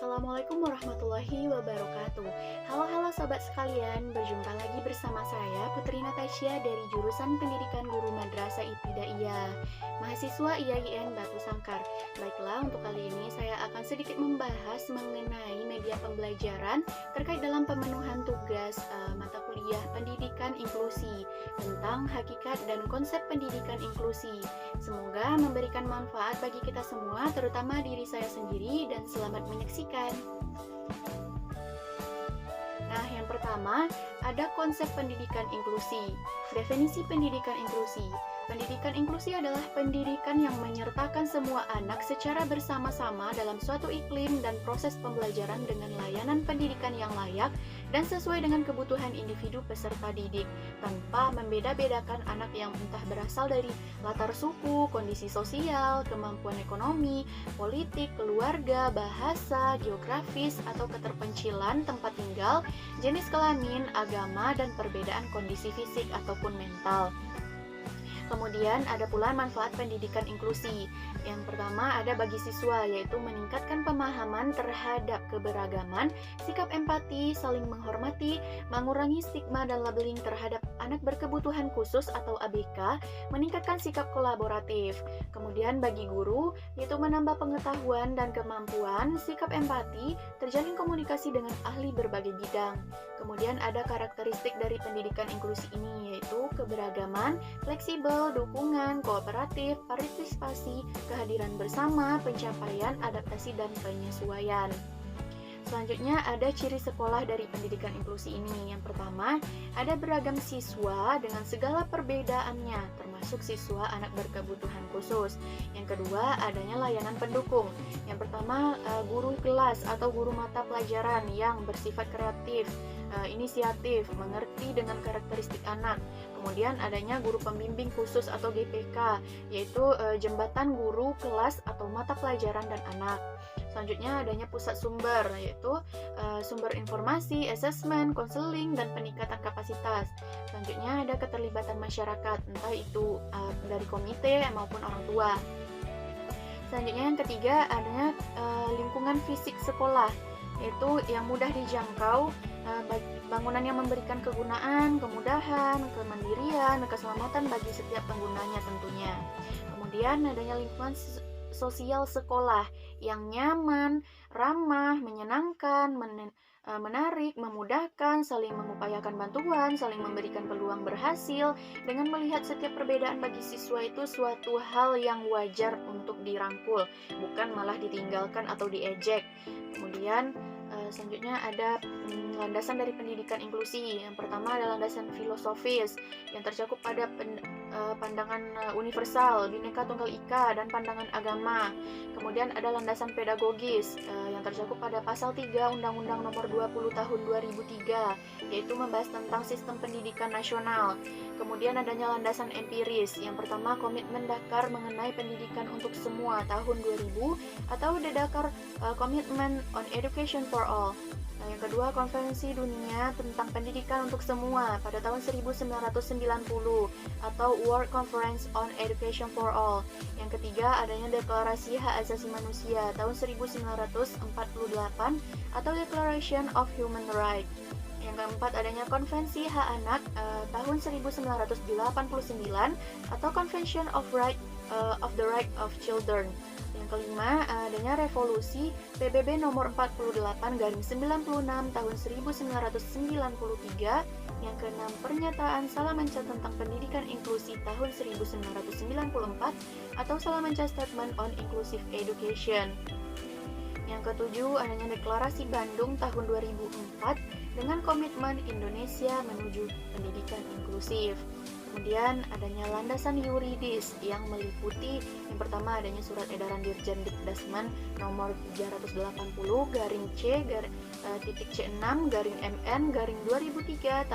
Assalamualaikum warahmatullahi wabarakatuh. Halo sobat sekalian, berjumpa lagi bersama saya Putri Natasha dari jurusan Pendidikan Guru Madrasah Ibtidaiyah, mahasiswa IAIN Batu Sangkar. Baiklah, untuk kali ini saya akan sedikit membahas mengenai media pembelajaran terkait dalam pemenuhan tugas mata kuliah Pendidikan Inklusi tentang hakikat dan konsep pendidikan inklusi. Semoga memberikan manfaat bagi kita semua, terutama diri saya sendiri, dan selamat menyaksikan. Nah, yang pertama, ada konsep pendidikan inklusi. Definisi pendidikan inklusi. Pendidikan inklusi adalah pendidikan yang menyertakan semua anak secara bersama-sama dalam suatu iklim dan proses pembelajaran dengan layanan pendidikan yang layak dan sesuai dengan kebutuhan individu peserta didik, tanpa membeda-bedakan anak yang entah berasal dari latar suku, kondisi sosial, kemampuan ekonomi, politik, keluarga, bahasa, geografis, atau keterpencilan tempat tinggal, jenis kelamin, agama, dan perbedaan kondisi fisik ataupun mental. Kemudian ada pula manfaat pendidikan inklusi. Yang pertama ada bagi siswa, yaitu meningkatkan pemahaman terhadap keberagaman, sikap empati, saling menghormati, mengurangi stigma dan labeling terhadap anak berkebutuhan khusus atau ABK, meningkatkan sikap kolaboratif. Kemudian bagi guru, yaitu menambah pengetahuan dan kemampuan, sikap empati, terjalin komunikasi dengan ahli berbagai bidang. Kemudian ada karakteristik dari pendidikan inklusi ini, yaitu keberagaman, fleksibel, dukungan, kooperatif, partisipasi, kehadiran bersama, pencapaian, adaptasi, dan penyesuaian. Selanjutnya ada ciri sekolah dari pendidikan inklusi ini. Yang pertama, ada beragam siswa dengan segala perbedaannya, termasuk siswa anak berkebutuhan khusus. Yang kedua, adanya layanan pendukung. Yang pertama, guru kelas atau guru mata pelajaran yang bersifat kreatif, inisiatif, mengerti dengan karakteristik anak. Kemudian adanya guru pembimbing khusus atau GPK, yaitu jembatan guru kelas atau mata pelajaran dan anak. Selanjutnya adanya pusat sumber, yaitu sumber informasi, asesmen, konseling, dan peningkatan kapasitas. Selanjutnya ada keterlibatan masyarakat, entah itu dari komite maupun orang tua. Selanjutnya yang ketiga adanya lingkungan fisik sekolah, yaitu yang mudah dijangkau, bangunan yang memberikan kegunaan, kemudahan, kemandirian, keselamatan bagi setiap penggunanya tentunya. Kemudian adanya lingkungan sosial sekolah yang nyaman, ramah, menyenangkan, menarik, memudahkan, saling mengupayakan bantuan, saling memberikan peluang berhasil, dengan melihat setiap perbedaan bagi siswa itu suatu hal yang wajar untuk dirangkul, bukan malah ditinggalkan atau diejek. Kemudian selanjutnya ada landasan dari pendidikan inklusi. Yang pertama adalah landasan filosofis yang tercakup pada pandangan universal, Bhinneka Tunggal Ika, dan pandangan agama. Kemudian ada landasan pedagogis yang tercakup pada pasal 3 Undang-Undang Nomor 20 Tahun 2003, yaitu membahas tentang sistem pendidikan nasional. Kemudian adanya landasan empiris. Yang pertama, komitmen Dakar mengenai pendidikan untuk semua tahun 2000 atau The Dakar Commitment on Education for All. Nah, yang kedua, Konferensi Dunia tentang Pendidikan untuk Semua pada tahun 1990 atau World Conference on Education for All. Yang ketiga, adanya Deklarasi Hak Asasi Manusia tahun 1948 atau Declaration of Human Rights. Yang keempat, adanya Konvensi Hak Anak tahun 1989 atau Convention of the Right of Children. Yang kelima, adanya revolusi PBB nomor 48/96 tahun 1993. Yang keenam, pernyataan Salamanca tentang pendidikan inklusi tahun 1994 atau Salamanca Statement on Inclusive Education. Yang ketujuh, adanya deklarasi Bandung tahun 2004 dengan komitmen Indonesia menuju pendidikan inklusif. Kemudian adanya landasan yuridis yang meliputi yang pertama adanya surat edaran Dirjen Dikdasmen nomor 380-C6-MN-2003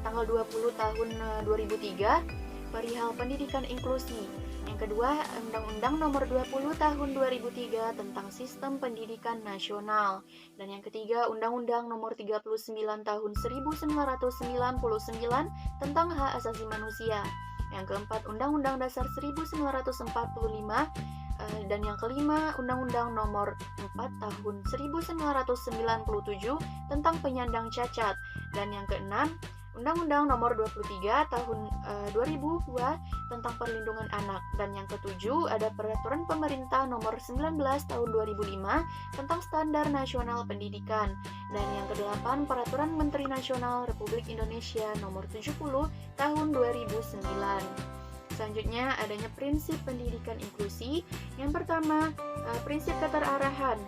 tanggal 20 tahun 2003 perihal pendidikan inklusi. Yang kedua, Undang-Undang Nomor 20 Tahun 2003 tentang Sistem Pendidikan Nasional. Dan yang ketiga, Undang-Undang Nomor 39 Tahun 1999 tentang Hak Asasi Manusia. Yang keempat, Undang-Undang Dasar 1945 Dan yang kelima, Undang-Undang Nomor 4 Tahun 1997 tentang penyandang cacat. Dan yang keenam, Undang-Undang Nomor 23 Tahun 2002 tentang perlindungan anak. Dan yang ketujuh, ada Peraturan Pemerintah Nomor 19 Tahun 2005 tentang Standar Nasional Pendidikan. Dan yang kedelapan, Peraturan Menteri Nasional Republik Indonesia Nomor 70 Tahun 2009. Selanjutnya, adanya prinsip pendidikan inklusi. Yang pertama, prinsip keterarahan,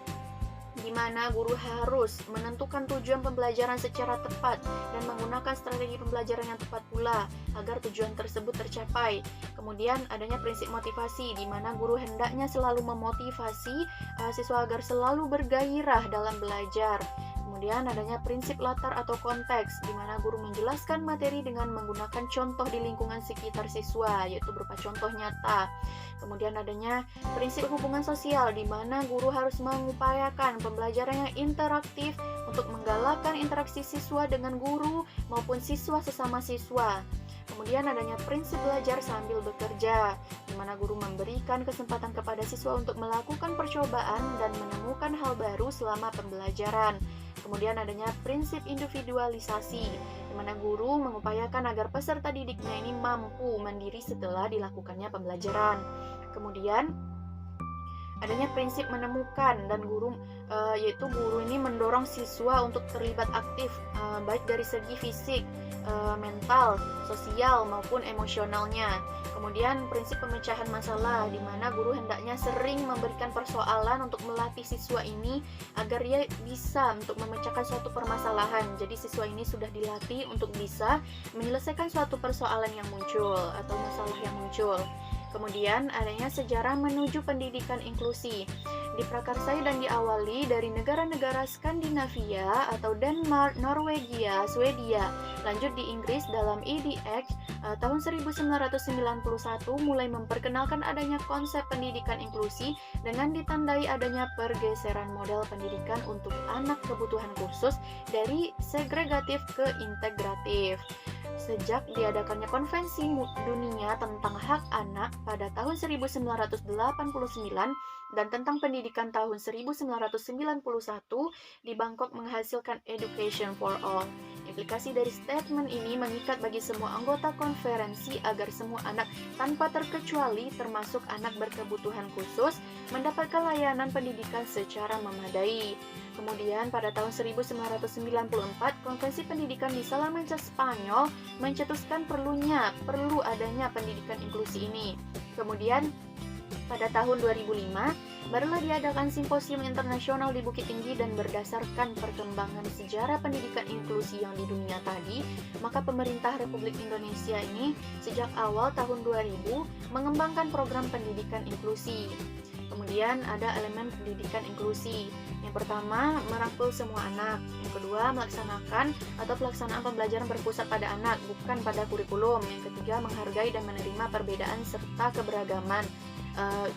di mana guru harus menentukan tujuan pembelajaran secara tepat dan menggunakan strategi pembelajaran yang tepat pula agar tujuan tersebut tercapai. Kemudian adanya prinsip motivasi, di mana guru hendaknya selalu memotivasi siswa agar selalu bergairah dalam belajar. Kemudian adanya prinsip latar atau konteks, di mana guru menjelaskan materi dengan menggunakan contoh di lingkungan sekitar siswa, yaitu berupa contoh nyata. Kemudian adanya prinsip hubungan sosial, di mana guru harus mengupayakan pembelajaran yang interaktif untuk menggalakkan interaksi siswa dengan guru maupun siswa sesama siswa. Kemudian adanya prinsip belajar sambil bekerja, di mana guru memberikan kesempatan kepada siswa untuk melakukan percobaan dan menemukan hal baru selama pembelajaran. Kemudian adanya prinsip individualisasi, di mana guru mengupayakan agar peserta didiknya ini mampu mandiri setelah dilakukannya pembelajaran. Kemudian adanya prinsip menemukan, dan yaitu guru ini mendorong siswa untuk terlibat aktif baik dari segi fisik, mental, sosial maupun emosionalnya. Kemudian prinsip pemecahan masalah, di mana guru hendaknya sering memberikan persoalan untuk melatih siswa ini agar dia bisa untuk memecahkan suatu permasalahan. Jadi siswa ini sudah dilatih untuk bisa menyelesaikan suatu persoalan yang muncul atau masalah yang muncul. Kemudian adanya sejarah menuju pendidikan inklusi. Diprakarsai dan diawali dari negara-negara Skandinavia atau Denmark, Norwegia, Swedia. Lanjut di Inggris dalam EDX tahun 1991 mulai memperkenalkan adanya konsep pendidikan inklusi dengan ditandai adanya pergeseran model pendidikan untuk anak kebutuhan khusus dari segregatif ke integratif. Sejak diadakannya Konvensi Dunia tentang Hak Anak pada tahun 1989 dan tentang pendidikan tahun 1991, di Bangkok menghasilkan Education for All. Implikasi dari statement ini mengikat bagi semua anggota konferensi agar semua anak tanpa terkecuali, termasuk anak berkebutuhan khusus, mendapatkan layanan pendidikan secara memadai. Kemudian pada tahun 1994, Konvensi Pendidikan di Salamanca, Spanyol mencetuskan perlu adanya pendidikan inklusi ini. Kemudian pada tahun 2005, barulah diadakan Simposium Internasional di Bukit Tinggi, dan berdasarkan perkembangan sejarah pendidikan inklusi yang di dunia tadi, maka pemerintah Republik Indonesia ini sejak awal tahun 2000 mengembangkan program pendidikan inklusi. Kemudian ada elemen pendidikan inklusi. Yang pertama, merangkul semua anak. Yang kedua, melaksanakan atau pelaksanaan pembelajaran berpusat pada anak, bukan pada kurikulum. Yang ketiga, menghargai dan menerima perbedaan serta keberagaman.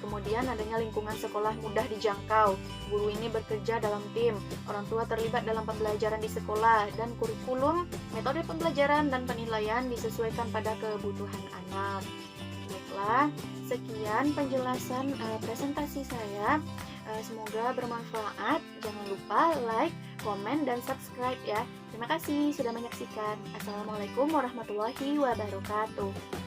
Kemudian adanya lingkungan sekolah mudah dijangkau. Guru ini bekerja dalam tim, orang tua terlibat dalam pembelajaran di sekolah, dan kurikulum, metode pembelajaran dan penilaian disesuaikan pada kebutuhan anak. Baiklah, sekian penjelasan presentasi saya. Semoga bermanfaat. Jangan lupa like, komen, dan subscribe ya. Terima kasih sudah menyaksikan. Assalamualaikum warahmatullahi wabarakatuh.